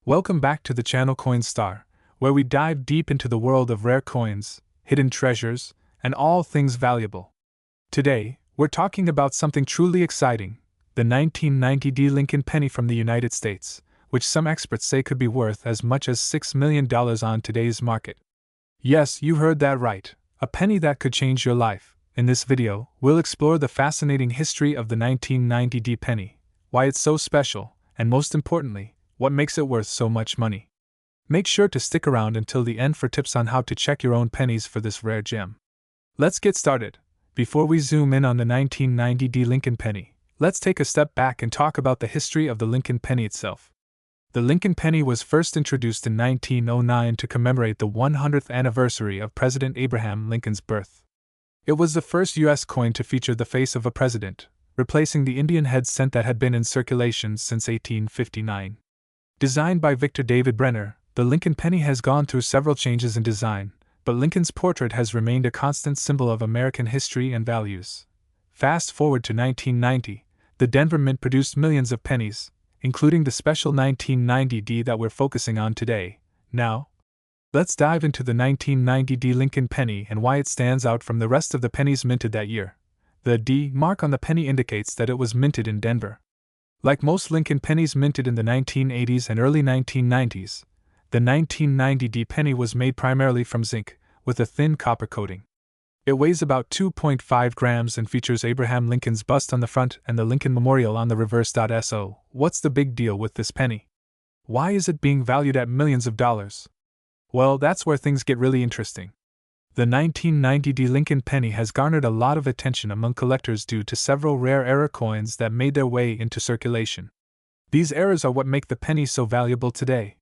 Welcome back to the channel Coinstar, where we dive deep into the world of rare coins, hidden treasures, and all things valuable. Today, we're talking about something truly exciting, the 1990 Lincoln penny from the United States, which some experts say could be worth as much as $6 million on today's market. Yes, you heard that right, a penny that could change your life. In this video, we'll explore the fascinating history of the 1990 penny, why it's so special, and most importantly, what makes it worth so much money. Make sure to stick around until the end for tips on how to check your own pennies for this rare gem. Let's get started. Before we zoom in on the 1990 Lincoln penny, let's take a step back and talk about the history of the Lincoln penny itself. The Lincoln penny was first introduced in 1909 to commemorate the 100th anniversary of President Abraham Lincoln's birth. It was the first U.S. coin to feature the face of a president, replacing the Indian head cent that had been in circulation since 1859. Designed by Victor David Brenner, the Lincoln penny has gone through several changes in design, but Lincoln's portrait has remained a constant symbol of American history and values. Fast forward to 1990, the Denver Mint produced millions of pennies, including the special 1990 that we're focusing on today. Now, let's dive into the 1990 Lincoln penny and why it stands out from the rest of the pennies minted that year. The D mark on the penny indicates that it was minted in Denver. Like most Lincoln pennies minted in the 1980s and early 1990s, the 1990 penny was made primarily from zinc, with a thin copper coating. It weighs about 2.5 grams and features Abraham Lincoln's bust on the front and the Lincoln Memorial on the reverse. So, what's the big deal with this penny? Why is it being valued at millions of dollars? Well, that's where things get really interesting. The 1990 Lincoln penny has garnered a lot of attention among collectors due to several rare era coins that made their way into circulation. These eras are what make the penny so valuable today.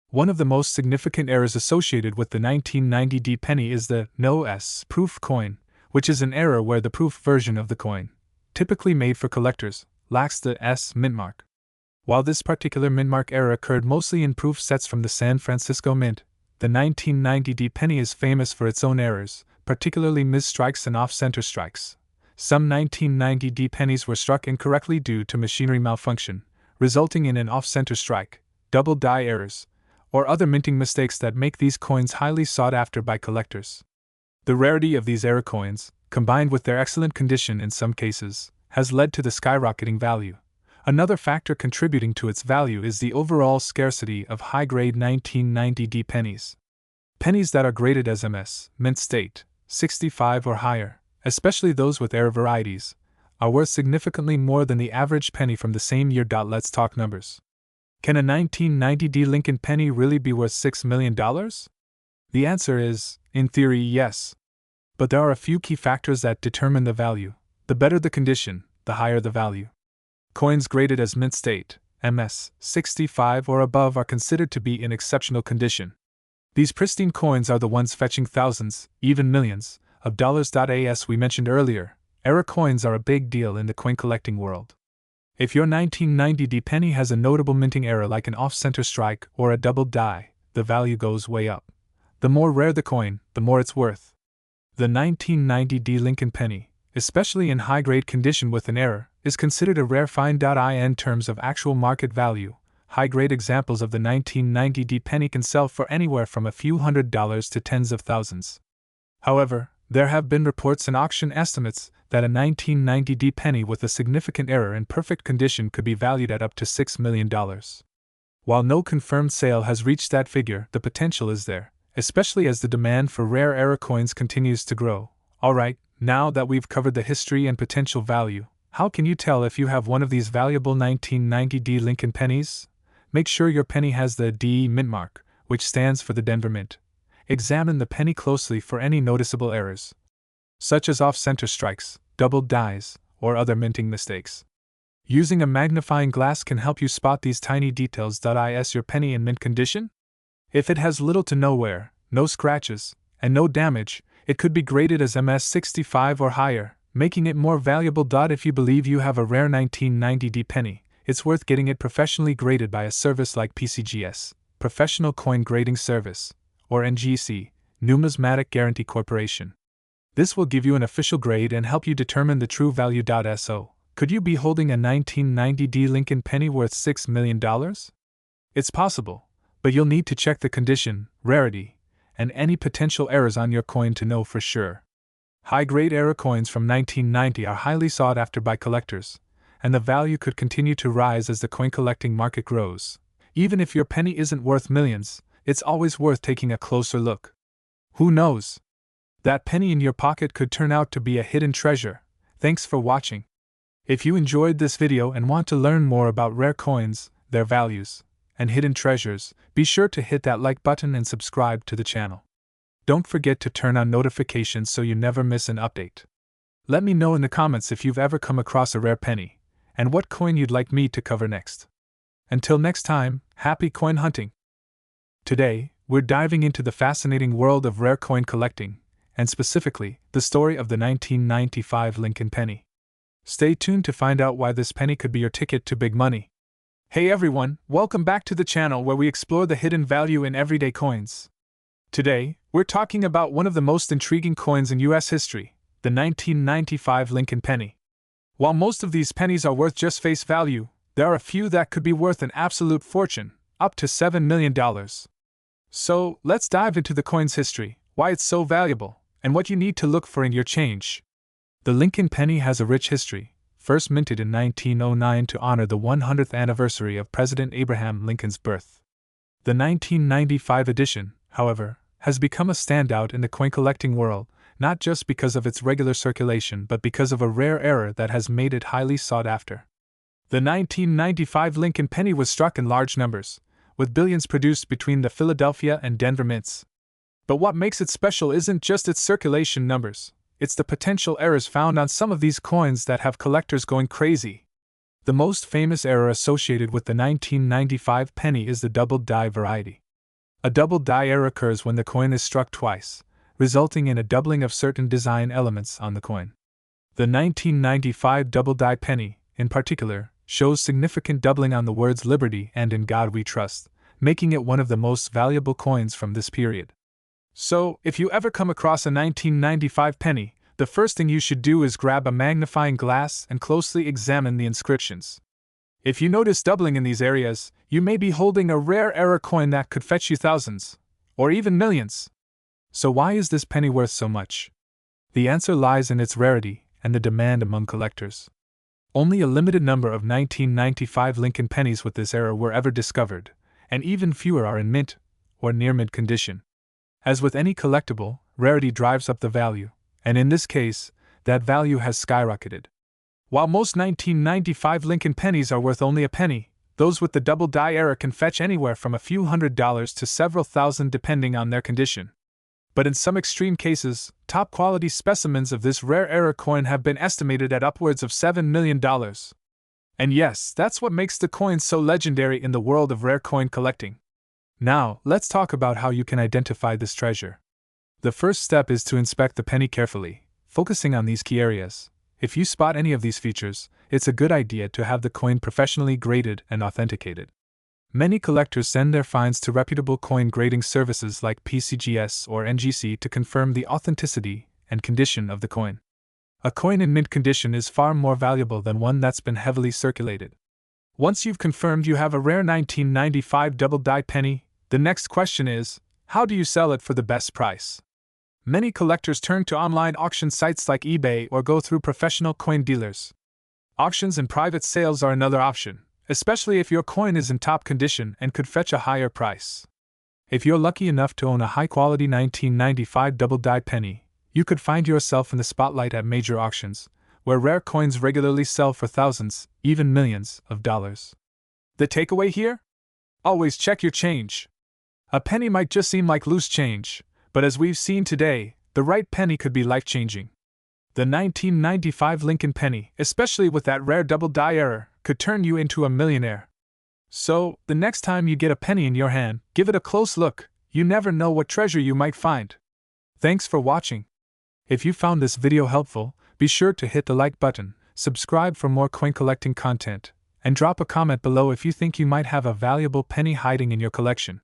One of the most significant errors associated with the 1990 penny is the no S proof coin, which is an error where the proof version of the coin, typically made for collectors, lacks the S mint mark. While this particular mint mark error occurred mostly in proof sets from the San Francisco Mint, the 1990 penny is famous for its own errors, particularly mis-strikes and off-center strikes. Some 1990 pennies were struck incorrectly due to machinery malfunction, resulting in an off-center strike, double die errors, or other minting mistakes that make these coins highly sought after by collectors. The rarity of these error coins, combined with their excellent condition in some cases, has led to the skyrocketing value. Another factor contributing to its value is the overall scarcity of high-grade 1990 pennies. Pennies that are graded as MS, mint state, 65 or higher, especially those with error varieties, are worth significantly more than the average penny from the same year. Let's talk numbers. Can a 1990 Lincoln penny really be worth $6 million? The answer is, in theory, yes. But there are a few key factors that determine the value. The better the condition, the higher the value. Coins graded as mint state, MS, 65 or above are considered to be in exceptional condition. These pristine coins are the ones fetching thousands, even millions, of dollars. As we mentioned earlier, error coins are a big deal in the coin collecting world. If your 1990 penny has a notable minting error like an off-center strike or a double die, the value goes way up. The more rare the coin, the more it's worth. The 1990 Lincoln penny, especially in high-grade condition with an error, is considered a rare find. In terms of actual market value, high-grade examples of the 1990 penny can sell for anywhere from a few $100s to tens of thousands. However, there have been reports and auction estimates that a 1990 penny with a significant error in perfect condition could be valued at up to $6 million. While no confirmed sale has reached that figure, the potential is there, especially as the demand for rare error coins continues to grow. Alright, now that we've covered the history and potential value, how can you tell if you have one of these valuable 1990 Lincoln pennies? Make sure your penny has the D mint mark, which stands for the Denver Mint. Examine the penny closely for any noticeable errors, such as off-center strikes, double dies, or other minting mistakes. Using a magnifying glass can help you spot these tiny details. Is your penny in mint condition? If it has little to no wear, no scratches, and no damage, it could be graded as MS 65 or higher, making it more valuable. If you believe you have a rare 1990 penny, it's worth getting it professionally graded by a service like PCGS, Professional Coin Grading Service, or NGC, Numismatic Guarantee Corporation. This will give you an official grade and help you determine the true value. So, could you be holding a 1990 Lincoln penny worth $6 million? It's possible, but you'll need to check the condition, rarity, and any potential errors on your coin to know for sure. High-grade error coins from 1990 are highly sought after by collectors, and the value could continue to rise as the coin collecting market grows. Even if your penny isn't worth millions, it's always worth taking a closer look. Who knows? That penny in your pocket could turn out to be a hidden treasure. Thanks for watching. If you enjoyed this video and want to learn more about rare coins, their values, and hidden treasures, be sure to hit that like button and subscribe to the channel. Don't forget to turn on notifications so you never miss an update. Let me know in the comments if you've ever come across a rare penny, and what coin you'd like me to cover next. Until next time, happy coin hunting! Today, we're diving into the fascinating world of rare coin collecting, and specifically, the story of the 1995 Lincoln penny. Stay tuned to find out why this penny could be your ticket to big money. Hey everyone, welcome back to the channel where we explore the hidden value in everyday coins. Today, we're talking about one of the most intriguing coins in US history, the 1995 Lincoln penny. While most of these pennies are worth just face value, there are a few that could be worth an absolute fortune, up to $7 million. So, let's dive into the coin's history, why it's so valuable, and what you need to look for in your change. The Lincoln penny has a rich history, first minted in 1909 to honor the 100th anniversary of President Abraham Lincoln's birth. The 1995 edition, however, has become a standout in the coin collecting world, not just because of its regular circulation but because of a rare error that has made it highly sought after. The 1995 Lincoln penny was struck in large numbers, with billions produced between the Philadelphia and Denver mints. But what makes it special isn't just its circulation numbers, it's the potential errors found on some of these coins that have collectors going crazy. The most famous error associated with the 1995 penny is the double die variety. A double die error occurs when the coin is struck twice, resulting in a doubling of certain design elements on the coin. The 1995 double die penny, in particular, shows significant doubling on the words Liberty and In God We Trust, making it one of the most valuable coins from this period. So, if you ever come across a 1995 penny, the first thing you should do is grab a magnifying glass and closely examine the inscriptions. If you notice doubling in these areas, you may be holding a rare error coin that could fetch you thousands, or even millions. So why is this penny worth so much? The answer lies in its rarity and the demand among collectors. Only a limited number of 1995 Lincoln pennies with this error were ever discovered, and even fewer are in mint or near mint condition. As with any collectible, rarity drives up the value, and in this case, that value has skyrocketed. While most 1995 Lincoln pennies are worth only a penny, those with the double die error can fetch anywhere from a few $100s to several thousand depending on their condition. But in some extreme cases, top-quality specimens of this rare error coin have been estimated at upwards of $7 million. And yes, that's what makes the coin so legendary in the world of rare coin collecting. Now, let's talk about how you can identify this treasure. The first step is to inspect the penny carefully, focusing on these key areas. If you spot any of these features, it's a good idea to have the coin professionally graded and authenticated. Many collectors send their finds to reputable coin grading services like PCGS or NGC to confirm the authenticity and condition of the coin. A coin in mint condition is far more valuable than one that's been heavily circulated. Once you've confirmed you have a rare 1995 double die penny, the next question is, how do you sell it for the best price? Many collectors turn to online auction sites like eBay or go through professional coin dealers. Auctions and private sales are another option, especially if your coin is in top condition and could fetch a higher price. If you're lucky enough to own a high-quality 1995 double die penny, you could find yourself in the spotlight at major auctions, where rare coins regularly sell for thousands, even millions, of dollars. The takeaway here? Always check your change. A penny might just seem like loose change, but as we've seen today, the right penny could be life-changing. The 1995 Lincoln penny, especially with that rare double die error, could turn you into a millionaire. So, the next time you get a penny in your hand, give it a close look. You never know what treasure you might find. Thanks for watching. If you found this video helpful, be sure to hit the like button, subscribe for more coin collecting content, and drop a comment below if you think you might have a valuable penny hiding in your collection.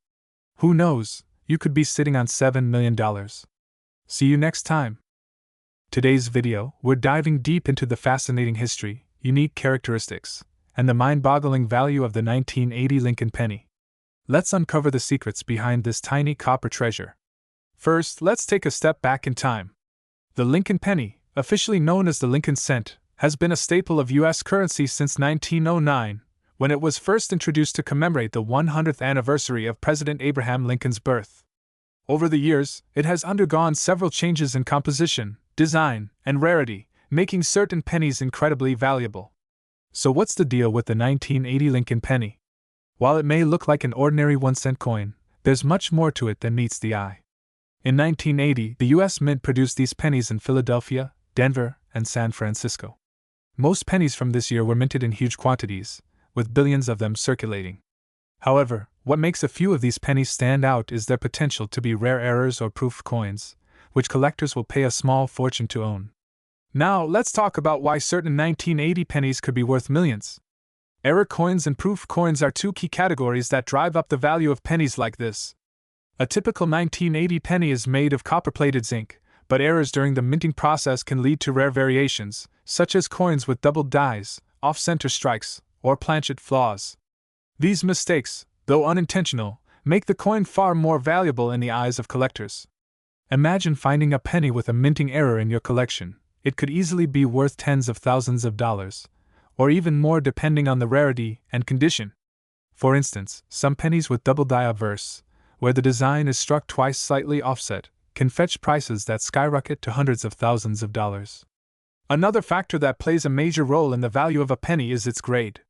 Who knows, you could be sitting on $7 million. See you next time. Today's video, we're diving deep into the fascinating history, unique characteristics, and the mind-boggling value of the 1980 Lincoln penny. Let's uncover the secrets behind this tiny copper treasure. First, let's take a step back in time. The Lincoln penny, officially known as the Lincoln cent, has been a staple of U.S. currency since 1909, when it was first introduced to commemorate the 100th anniversary of President Abraham Lincoln's birth. Over the years, it has undergone several changes in composition, design, and rarity, making certain pennies incredibly valuable. So what's the deal with the 1980 Lincoln penny? While it may look like an ordinary 1-cent coin, there's much more to it than meets the eye. In 1980, the U.S. Mint produced these pennies in Philadelphia, Denver, and San Francisco. Most pennies from this year were minted in huge quantities, with billions of them circulating. However, what makes a few of these pennies stand out is their potential to be rare errors or proof coins, which collectors will pay a small fortune to own. Now, let's talk about why certain 1980 pennies could be worth millions. Error coins and proof coins are two key categories that drive up the value of pennies like this. A typical 1980 penny is made of copper-plated zinc, but errors during the minting process can lead to rare variations, such as coins with doubled dies, off-center strikes, or planchet flaws. These mistakes, though unintentional, make the coin far more valuable in the eyes of collectors. Imagine finding a penny with a minting error in your collection. It could easily be worth tens of thousands of dollars, or even more depending on the rarity and condition. For instance, some pennies with double die obverse, where the design is struck twice slightly offset, can fetch prices that skyrocket to hundreds of thousands of dollars. Another factor that plays a major role in the value of a penny is its grade.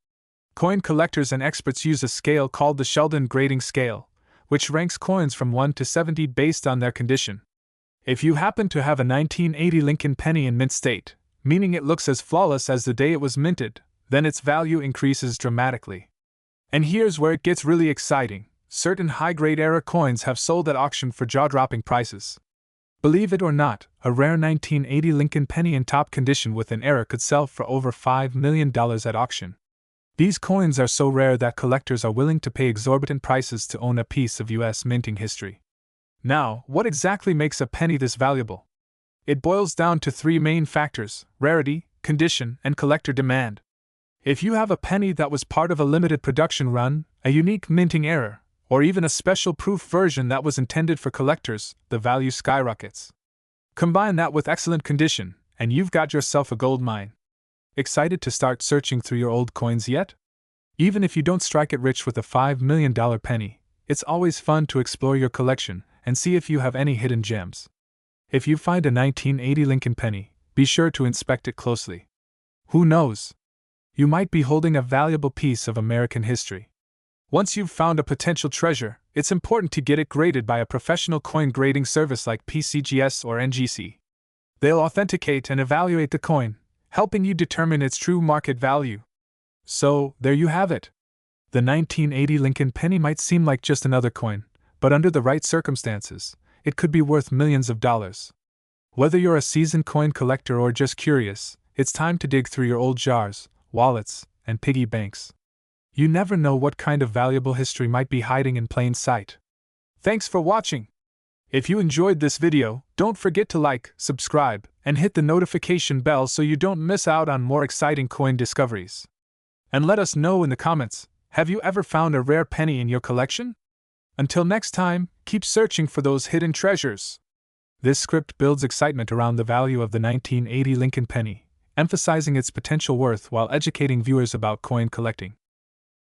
Coin collectors and experts use a scale called the Sheldon grading scale, which ranks coins from 1 to 70 based on their condition. If you happen to have a 1980 Lincoln penny in mint state, meaning it looks as flawless as the day it was minted, then its value increases dramatically. And here's where it gets really exciting. Certain high-grade error coins have sold at auction for jaw-dropping prices. Believe it or not, a rare 1980 Lincoln penny in top condition with an error could sell for over $5 million at auction. These coins are so rare that collectors are willing to pay exorbitant prices to own a piece of U.S. minting history. Now, what exactly makes a penny this valuable? It boils down to three main factors: rarity, condition, and collector demand. If you have a penny that was part of a limited production run, a unique minting error, or even a special proof version that was intended for collectors, the value skyrockets. Combine that with excellent condition, and you've got yourself a gold mine. Excited to start searching through your old coins yet? Even if you don't strike it rich with a $5 million penny, it's always fun to explore your collection and see if you have any hidden gems. If you find a 1980 Lincoln penny, be sure to inspect it closely. Who knows? You might be holding a valuable piece of American history. Once you've found a potential treasure, it's important to get it graded by a professional coin grading service like PCGS or NGC. They'll authenticate and evaluate the coin, helping you determine its true market value. So, there you have it. The 1980 Lincoln penny might seem like just another coin, but under the right circumstances, it could be worth millions of dollars. Whether you're a seasoned coin collector or just curious, it's time to dig through your old jars, wallets, and piggy banks. You never know what kind of valuable history might be hiding in plain sight. Thanks for watching. If you enjoyed this video, don't forget to like, subscribe, and hit the notification bell so you don't miss out on more exciting coin discoveries. And let us know in the comments, have you ever found a rare penny in your collection? Until next time, keep searching for those hidden treasures. This script builds excitement around the value of the 1980 Lincoln penny, emphasizing its potential worth while educating viewers about coin collecting.